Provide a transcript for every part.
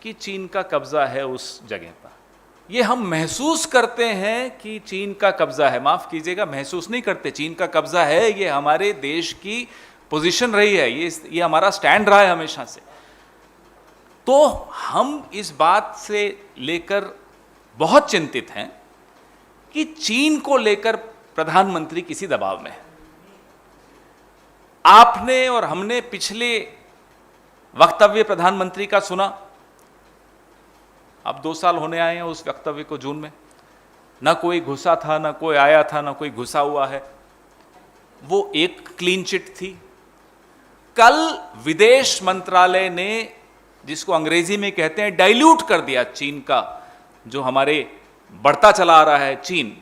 कि चीन का कब्जा है उस जगह पर। ये हम महसूस करते हैं कि चीन का कब्जा है, माफ कीजिएगा, महसूस नहीं करते, चीन का कब्जा है, ये हमारे देश की पोजीशन रही है, ये हमारा स्टैंड रहा है हमेशा से। तो हम इस बात से लेकर बहुत चिंतित हैं कि चीन को लेकर प्रधानमंत्री किसी दबाव में है। आपने और हमने पिछले वक्तव्य प्रधानमंत्री का सुना, अब 2 साल होने आए हैं उस वक्तव्य को, जून में ना कोई घुसा था, ना कोई आया था, ना कोई घुसा हुआ है, वो एक क्लीन चिट थी। कल विदेश मंत्रालय ने, जिसको अंग्रेजी में कहते हैं, डाइल्यूट कर दिया चीन का, जो हमारे बढ़ता चला आ रहा है चीन,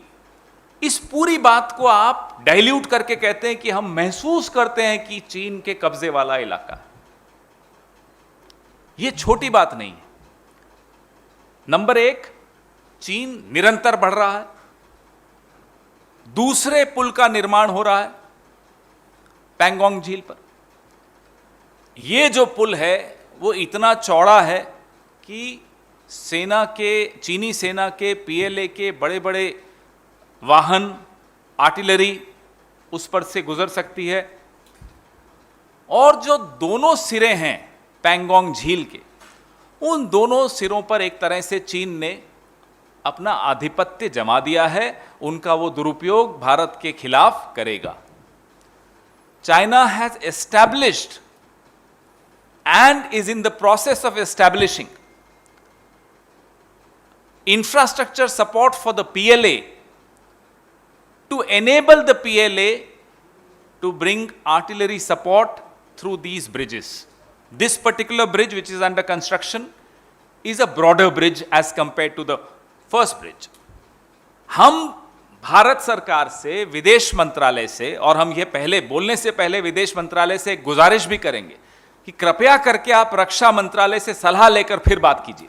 इस पूरी बात को आप डाइल्यूट करके कहते हैं कि हम महसूस करते हैं कि चीन के कब्जे वाला इलाका है। यह छोटी बात नहीं है। नंबर 1, चीन निरंतर बढ़ रहा है, दूसरे पुल का निर्माण हो रहा है पैंगोंग झील पर। यह जो पुल है वो इतना चौड़ा है कि चीनी सेना के पीएलए के बड़े बड़े वाहन, आर्टिलरी उस पर से गुजर सकती है। और जो दोनों सिरे हैं पैंगोंग झील के, उन दोनों सिरों पर एक तरह से चीन ने अपना आधिपत्य जमा दिया है, उनका वो दुरुपयोग भारत के खिलाफ करेगा। China has established and is in the process of establishing infrastructure support for the PLA to enable the PLA to bring artillery support through these bridges. This particular bridge which is under construction is a broader bridge as compared to the first bridge. हम भारत सरकार से, विदेश मंत्रालय से, और हम ये पहले बोलने से पहले विदेश मंत्रालय से गुजारिश भी करेंगे कि कृपया करके आप रक्षा मंत्रालय से सलाह लेकर फिर बात कीजिए,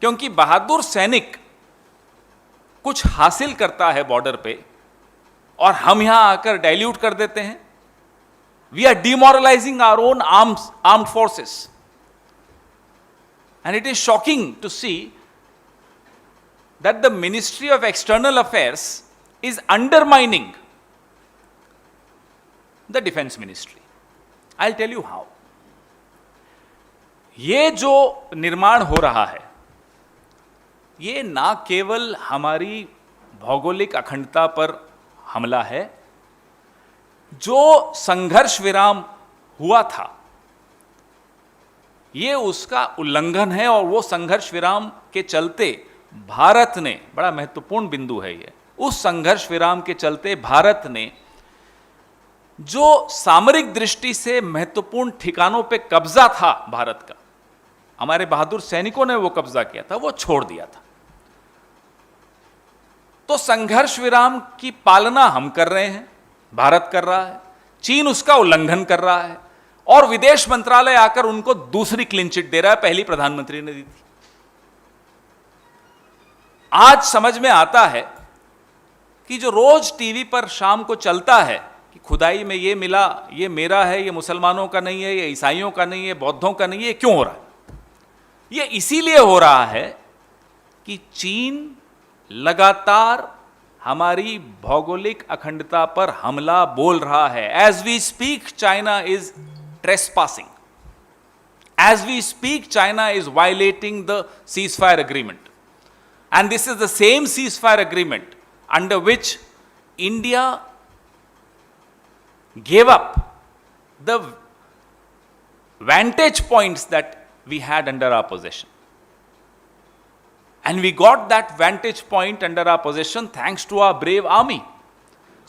क्योंकि बहादुर सैनिक कुछ हासिल करता है बॉर्डर पे और हम यहां आकर डाइल्यूट कर देते हैं। We are demoralising our own armed forces and it is shocking to see that the ministry of external affairs is undermining the defence ministry. I will tell you how. ये जो निर्माण हो रहा है, ये ना केवल हमारी भौगोलिक अखंडता पर हमला है, जो संघर्ष विराम हुआ था ये उसका उल्लंघन है। और वो संघर्ष विराम के चलते भारत ने, बड़ा महत्वपूर्ण बिंदु है ये, उस संघर्ष विराम के चलते भारत ने जो सामरिक दृष्टि से महत्वपूर्ण ठिकानों पे कब्जा था भारत का, हमारे बहादुर सैनिकों ने वो कब्जा किया था, वो छोड़ दिया था। तो संघर्ष विराम की पालना हम कर रहे हैं, भारत कर रहा है, चीन उसका उल्लंघन कर रहा है, और विदेश मंत्रालय आकर उनको दूसरी क्लीन चिट दे रहा है, पहली प्रधानमंत्री ने दी थी। आज समझ में आता है कि जो रोज टीवी पर शाम को चलता है कि खुदाई में ये मिला, ये मेरा है, ये मुसलमानों का नहीं है, ये ईसाइयों का नहीं है, बौद्धों का नहीं है, ये क्यों हो रहा है? ये इसीलिए हो रहा है कि चीन लगातार हमारी भौगोलिक अखंडता पर हमला बोल रहा है। As we speak China is trespassing, as we speak China is violating the ceasefire agreement, and this is the same ceasefire agreement under which India gave up the vantage points that we had under our possession. And we got that vantage point under our possession thanks to our brave army.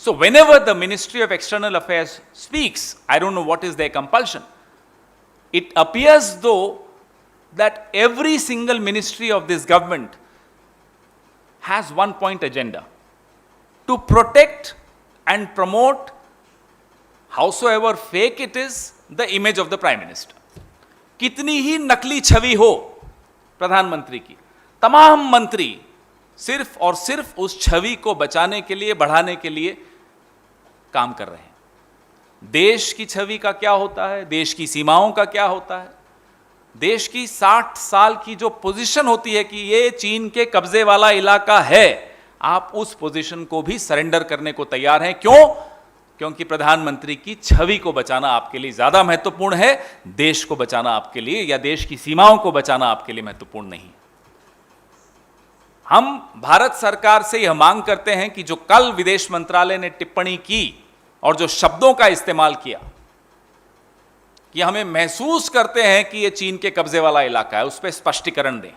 So whenever the Ministry of External Affairs speaks, I don't know what is their compulsion, it appears though that every single ministry of this government has one point agenda: to protect and promote, howsoever fake it is, the image of the Prime Minister. कितनी ही नकली छवि हो प्रधानमंत्री की, तमाम मंत्री सिर्फ और सिर्फ उस छवि को बचाने के लिए, बढ़ाने के लिए काम कर रहे हैं। देश की छवि का क्या होता है, देश की सीमाओं का क्या होता है, देश की 60 साल की जो पोजीशन होती है कि ये चीन के कब्जे वाला इलाका है, आप उस पोजीशन को भी सरेंडर करने को तैयार हैं। क्यों? क्योंकि प्रधानमंत्री की छवि को बचाना आपके लिए ज्यादा महत्वपूर्ण है, देश को बचाना आपके लिए या देश की सीमाओं को बचाना आपके लिए महत्वपूर्ण नहीं। हम भारत सरकार से यह मांग करते हैं कि जो कल विदेश मंत्रालय ने टिप्पणी की और जो शब्दों का इस्तेमाल किया कि हमें महसूस करते हैं कि यह चीन के कब्जे वाला इलाका है, उस पर स्पष्टीकरण दें।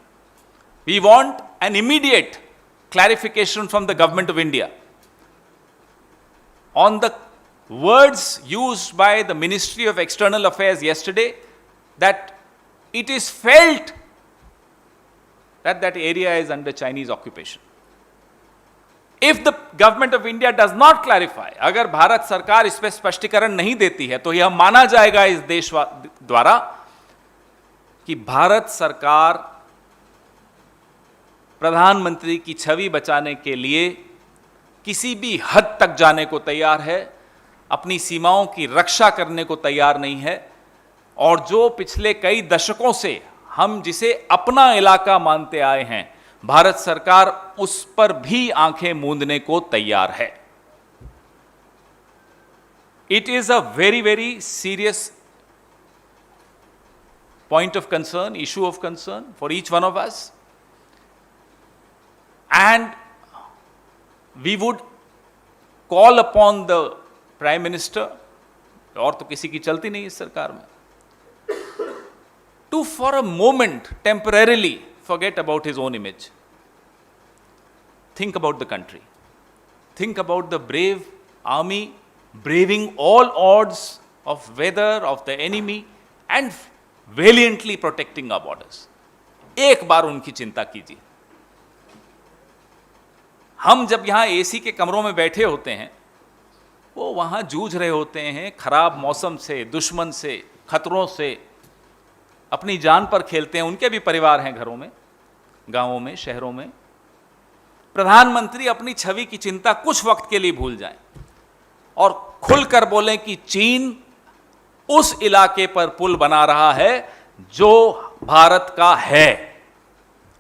We want an immediate clarification from the government of India on the words used by the Ministry of External Affairs yesterday, that it is felt that that area is under Chinese occupation. If the government of India does not clarify, अगर भारत सरकार इस पर स्पष्टीकरण नहीं देती है तो यह माना जाएगा इस देश द्वारा कि भारत सरकार प्रधानमंत्री की छवि बचाने के लिए किसी भी हद तक जाने को तैयार है, अपनी सीमाओं की रक्षा करने को तैयार नहीं है, और जो पिछले कई दशकों से हम जिसे अपना इलाका मानते आए हैं, भारत सरकार उस पर भी आंखें मूंदने को तैयार है। It is a very very serious point of concern, issue of concern for each one of us, and we would call upon the Prime Minister, और तो किसी की चलती नहीं इस सरकार में, to for a moment temporarily forget about his own image. Think about the country. Think about the brave army braving all odds of weather, of the enemy, and valiantly protecting our borders. एक बार उनकी चिंता कीजिए। हम जब यहाँ AC के कमरों में बैठे होते हैं, वो वहाँ जूझ रहे होते हैं खराब मौसम से, दुश्मन से, खतरों से, अपनी जान पर खेलते हैं। उनके भी परिवार हैं घरों में, गांवों में, शहरों में। प्रधानमंत्री अपनी छवि की चिंता कुछ वक्त के लिए भूल जाएं और खुलकर बोलें कि चीन उस इलाके पर पुल बना रहा है जो भारत का है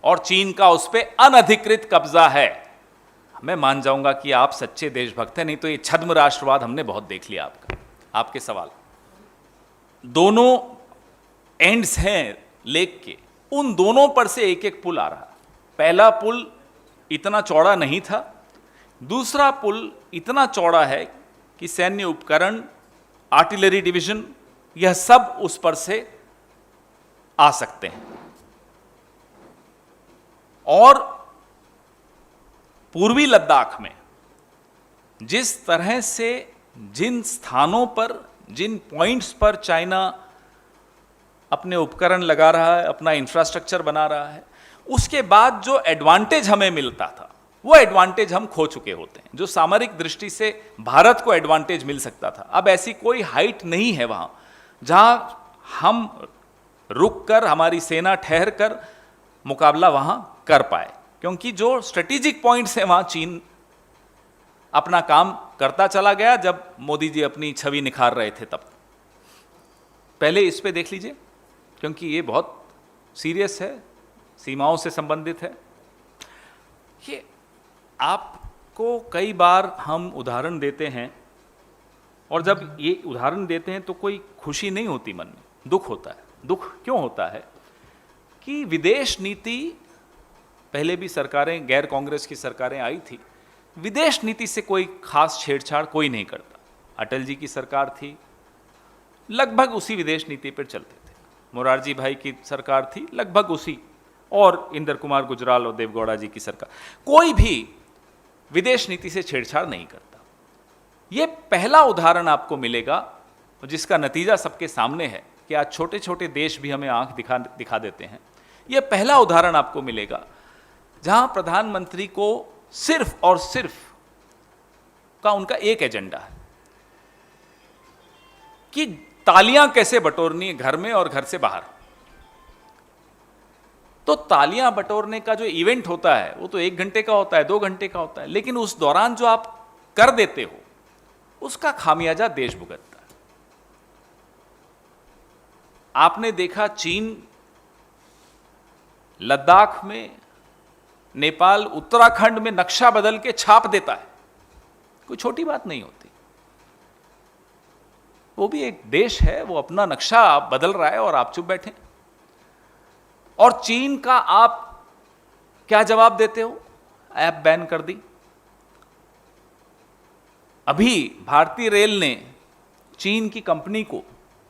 और चीन का उस पर अनधिकृत कब्जा है। मैं मान जाऊंगा कि आप सच्चे देशभक्त हैं, नहीं तो ये छद्म राष्ट्रवाद हमने बहुत देख लिया। आपके सवाल, दोनों एंड्स हैं लेक के, उन दोनों पर से एक एक पुल आ रहा। पहला पुल इतना चौड़ा नहीं था, दूसरा पुल इतना चौड़ा है कि सैन्य उपकरण, आर्टिलरी डिवीजन, यह सब उस पर से आ सकते हैं। और पूर्वी लद्दाख में जिस तरह से, जिन स्थानों पर, जिन पॉइंट्स पर चाइना अपने उपकरण लगा रहा है, अपना इंफ्रास्ट्रक्चर बना रहा है, उसके बाद जो एडवांटेज हमें मिलता था वो एडवांटेज हम खो चुके होते हैं। जो सामरिक दृष्टि से भारत को एडवांटेज मिल सकता था, अब ऐसी कोई हाइट नहीं है वहां जहां हम रुक कर, हमारी सेना ठहर कर मुकाबला वहां कर पाए, क्योंकि जो स्ट्रेटेजिक पॉइंट्स हैं वहां चीन अपना काम करता चला गया। जब मोदी जी अपनी छवि निखार रहे थे तब, पहले इस पे देख लीजिए, क्योंकि ये बहुत सीरियस है, सीमाओं से संबंधित है। ये आपको कई बार हम उदाहरण देते हैं, और जब ये उदाहरण देते हैं तो कोई खुशी नहीं होती मन में, दुख होता है। दुख क्यों होता है कि विदेश नीति, पहले भी सरकारें, गैर कांग्रेस की सरकारें आई थी, विदेश नीति से कोई खास छेड़छाड़ कोई नहीं करता। अटल जी की सरकार थी, लगभग उसी विदेश नीति पर चलते थे। मोरारजी भाई की सरकार थी, लगभग उसी, और इंदर कुमार गुजराल और देवगौड़ा जी की सरकार, कोई भी विदेश नीति से छेड़छाड़ नहीं करता। यह पहला उदाहरण आपको मिलेगा जिसका नतीजा सबके सामने है कि आज छोटे छोटे देश भी हमें आंख दिखा देते हैं। यह पहला उदाहरण आपको मिलेगा जहां प्रधानमंत्री को सिर्फ और सिर्फ का उनका एक एजेंडा है कि तालियां कैसे बटोरनी है घर में और घर से बाहर। तो तालियां बटोरने का जो इवेंट होता है वो तो 1 घंटे का होता है, 2 घंटे का होता है, लेकिन उस दौरान जो आप कर देते हो उसका खामियाजा देश भुगतता है। आपने देखा चीन लद्दाख में, नेपाल, उत्तराखंड में नक्शा बदल के छाप देता है, कोई छोटी बात नहीं होती। वो भी एक देश है, वो अपना नक्शा बदल रहा है और आप चुप बैठे। और चीन का आप क्या जवाब देते हो? ऐप बैन कर दी। अभी भारतीय रेल ने चीन की कंपनी को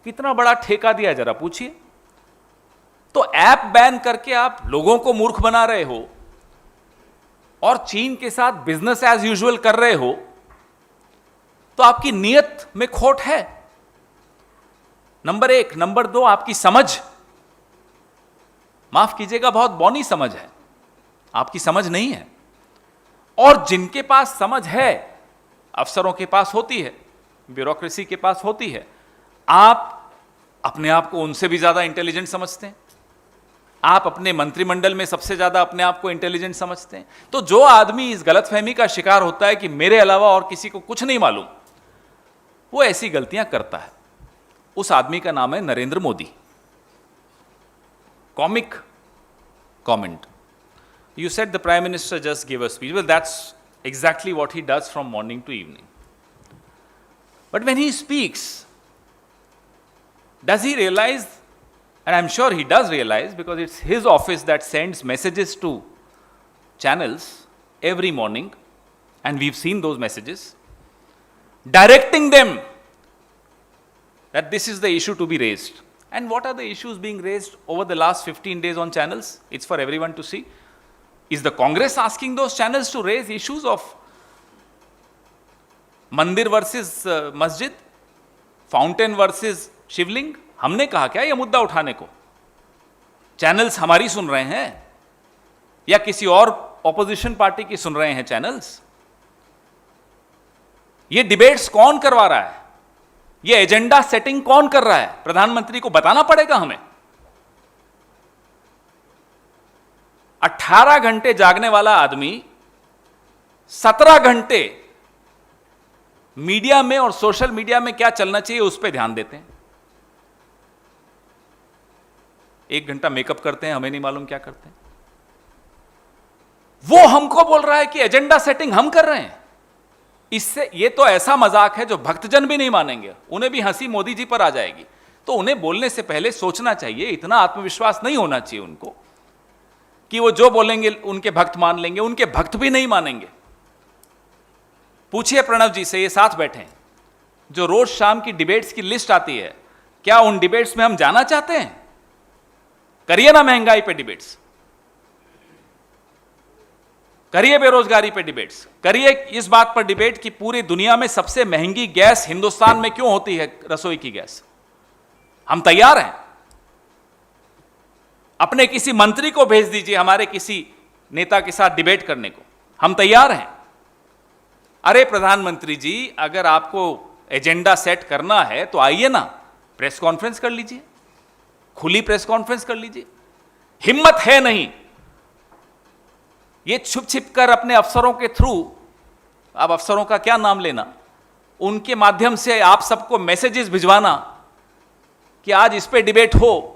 कितना बड़ा ठेका दिया, जरा पूछिए। तो ऐप बैन करके आप लोगों को मूर्ख बना रहे हो और चीन के साथ बिजनेस एज यूजुअल कर रहे हो, तो आपकी नीयत में खोट है, नंबर एक। नंबर दो, आपकी समझ, माफ कीजिएगा, बहुत बौनी समझ है, आपकी समझ नहीं है। और जिनके पास समझ है, अफसरों के पास होती है, ब्यूरोक्रेसी के पास होती है, आप अपने आप को उनसे भी ज्यादा इंटेलिजेंट समझते हैं, आप अपने मंत्रिमंडल में सबसे ज्यादा अपने आप को इंटेलिजेंट समझते हैं। तो जो आदमी इस गलतफहमी का शिकार होता है कि मेरे अलावा और किसी को कुछ नहीं मालूम, वो ऐसी गलतियां करता है। उस आदमी का नाम है Narendra Modi. Comic comment, you said the Prime Minister just gave a speech. Well, that's exactly what he does from morning to evening. But when he speaks, does he realize, and I'm sure he does realize, because it's his office that sends messages to channels every morning, and we've seen those messages, directing them that this is the issue to be raised. And what are the issues being raised over the last 15 days on channels? It's for everyone to see. Is the Congress asking those channels to raise issues of मंदिर versus मस्जिद, fountain versus शिवलिंग? हमने कहा क्या ये मुद्दा उठाने को? Channels हमारी सुन रहे हैं या किसी और ऑपोजिशन पार्टी की सुन रहे हैं चैनल्स? ये डिबेट्स कौन करवा रहा है? ये एजेंडा सेटिंग कौन कर रहा है? प्रधानमंत्री को बताना पड़ेगा हमें। 18 घंटे जागने वाला आदमी 17 घंटे मीडिया में और सोशल मीडिया में क्या चलना चाहिए उस पर ध्यान देते हैं। 1 घंटा मेकअप करते हैं, हमें नहीं मालूम क्या करते हैं। वो हमको बोल रहा है कि एजेंडा सेटिंग हम कर रहे हैं। इससे ये तो ऐसा मजाक है जो भक्तजन भी नहीं मानेंगे, उन्हें भी हंसी मोदी जी पर आ जाएगी। तो उन्हें बोलने से पहले सोचना चाहिए, इतना आत्मविश्वास नहीं होना चाहिए उनको कि वो जो बोलेंगे उनके भक्त मान लेंगे। उनके भक्त भी नहीं मानेंगे। पूछिए प्रणव जी से, ये साथ बैठे हैं, जो रोज शाम की डिबेट्स की लिस्ट आती है, क्या उन डिबेट्स में हम जाना चाहते हैं? करिए ना महंगाई पे डिबेट्स, करिए बेरोजगारी पे डिबेट्स, करिए इस बात पर डिबेट कि पूरी दुनिया में सबसे महंगी गैस हिंदुस्तान में क्यों होती है, रसोई की गैस। हम तैयार हैं। अपने किसी मंत्री को भेज दीजिए हमारे किसी नेता के साथ डिबेट करने को, हम तैयार हैं। अरे प्रधानमंत्री जी, अगर आपको एजेंडा सेट करना है तो आइए ना, प्रेस कॉन्फ्रेंस कर लीजिए, खुली प्रेस कॉन्फ्रेंस कर लीजिए। हिम्मत है नहीं ये छुप छिप कर अपने अफसरों के थ्रू, अब अफसरों का क्या नाम लेना, उनके माध्यम से आप सबको मैसेजेस भिजवाना कि आज इस पे डिबेट हो,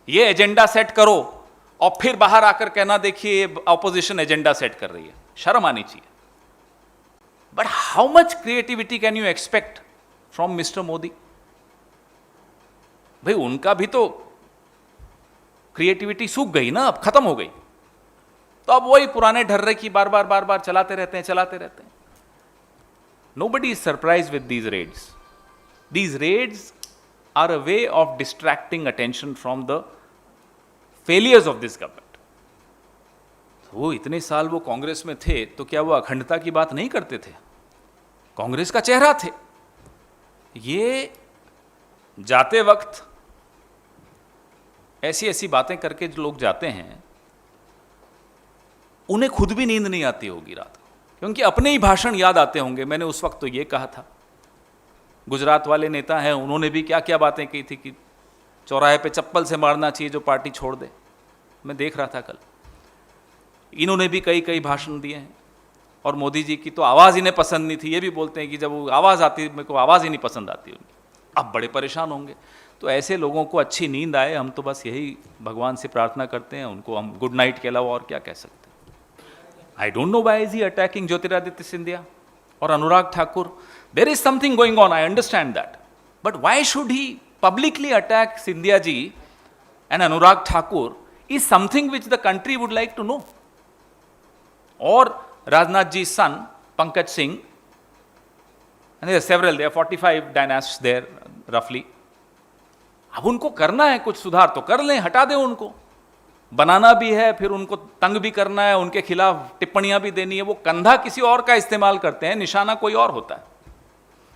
ये एजेंडा सेट करो, और फिर बाहर आकर कहना देखिए ऑपोजिशन एजेंडा सेट कर रही है। शर्म आनी चाहिए। But how much creativity can you expect from mister Modi? भाई उनका भी तो क्रिएटिविटी सूख गई ना, अब खत्म हो गई। तो अब वही पुराने ढर्रे की बार बार चलाते रहते हैं। Nobody is surprised with these raids. These raids are a way of distracting attention from the failures of this government. वो इतने साल वो कांग्रेस में थे तो क्या वो अखंडता की बात नहीं करते थे? कांग्रेस का चेहरा थे। ये जाते वक्त ऐसी बातें करके जो लोग जाते हैं, उन्हें खुद भी नींद नहीं आती होगी रात को, क्योंकि अपने ही भाषण याद आते होंगे। मैंने उस वक्त तो ये कहा था, गुजरात वाले नेता हैं, उन्होंने भी क्या क्या बातें की थी कि चौराहे पे चप्पल से मारना चाहिए जो पार्टी छोड़ दे। मैं देख रहा था कल, इन्होंने भी कई भाषण दिए हैं। और मोदी जी की तो आवाज़ इन्हें पसंद नहीं थी, ये भी बोलते हैं कि जब वो आवाज़ आती, मेरे को आवाज़ ही नहीं पसंद आती उनकी। अब बड़े परेशान होंगे। तो ऐसे लोगों को अच्छी नींद आए, हम तो बस यही भगवान से प्रार्थना करते हैं, उनको हम गुड नाइट के अलावा और क्या कह सकते हैं। I don't know why is he attacking Jyotiraditya Scindia और Anurag Thakur. There is something going on, I understand that, but why should he publicly attack Scindia ji and Anurag Thakur is something which the country would like to know. और राजनाथ जी सन Pankaj Singh, and there are several, there are 45 dynasts there roughly. अब उनको करना है कुछ सुधार तो कर लें, हटा दें उनको, बनाना भी है, फिर उनको तंग भी करना है, उनके खिलाफ टिप्पणियां भी देनी है। वो कंधा किसी और का इस्तेमाल करते हैं, निशाना कोई और होता है।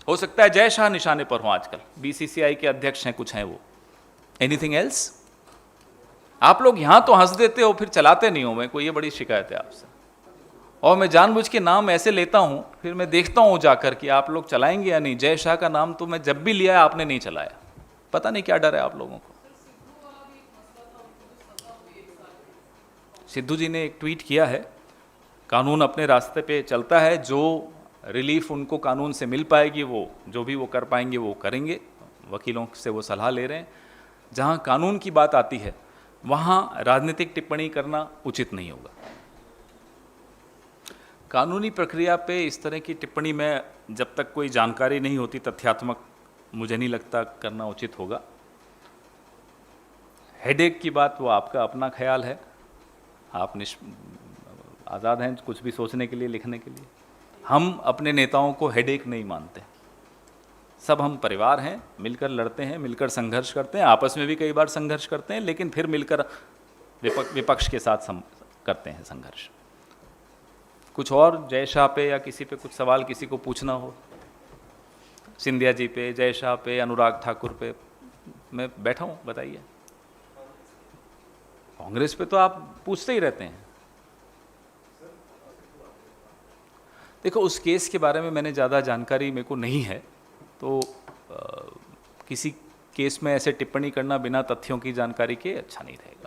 हो सकता है जय शाह निशाने पर हो आजकल, बीसीसीआई के अध्यक्ष हैं, कुछ हैं वो। Anything else? आप लोग यहां तो हंस देते हो, फिर चलाते नहीं हो। मैं कोई, ये बड़ी शिकायत है आपसे। और मैं जानबूझ के नाम ऐसे लेता हूं, फिर मैं देखता हूं जाकर कि आप लोग चलाएंगे या नहीं। जय शाह का नाम तो मैं जब भी लिया है आपने नहीं चलाया, पता नहीं क्या डर है आप लोगों को। सिद्धू जी ने एक ट्वीट किया है, कानून अपने रास्ते पे चलता है, जो रिलीफ उनको कानून से मिल पाएगी वो जो भी वो कर पाएंगे वो करेंगे। वकीलों से वो सलाह ले रहे हैं। जहां कानून की बात आती है वहां राजनीतिक टिप्पणी करना उचित नहीं होगा। कानूनी प्रक्रिया पे इस तरह की टिप्पणी में जब तक कोई जानकारी नहीं होती तथ्यात्मक, मुझे नहीं लगता करना उचित होगा। हेडेक की बात वो आपका अपना ख्याल है, आप आज़ाद हैं कुछ भी सोचने के लिए, लिखने के लिए। हम अपने नेताओं को हेडेक नहीं मानते। सब हम परिवार हैं, मिलकर लड़ते हैं, मिलकर संघर्ष करते हैं, आपस में भी कई बार संघर्ष करते हैं, लेकिन फिर मिलकर विपक्ष के साथ करते हैं संघर्ष। कुछ और जय शाह पे या किसी पे कुछ सवाल किसी को पूछना हो, सिंधिया जी पे, जय शाह पे, अनुराग ठाकुर पे, मैं बैठा हूँ, बताइए। कांग्रेस पे तो आप पूछते ही रहते हैं। देखो, उस केस के बारे में मैंने ज़्यादा जानकारी मेरे को नहीं है, तो किसी केस में ऐसे टिप्पणी करना बिना तथ्यों की जानकारी के अच्छा नहीं रहेगा।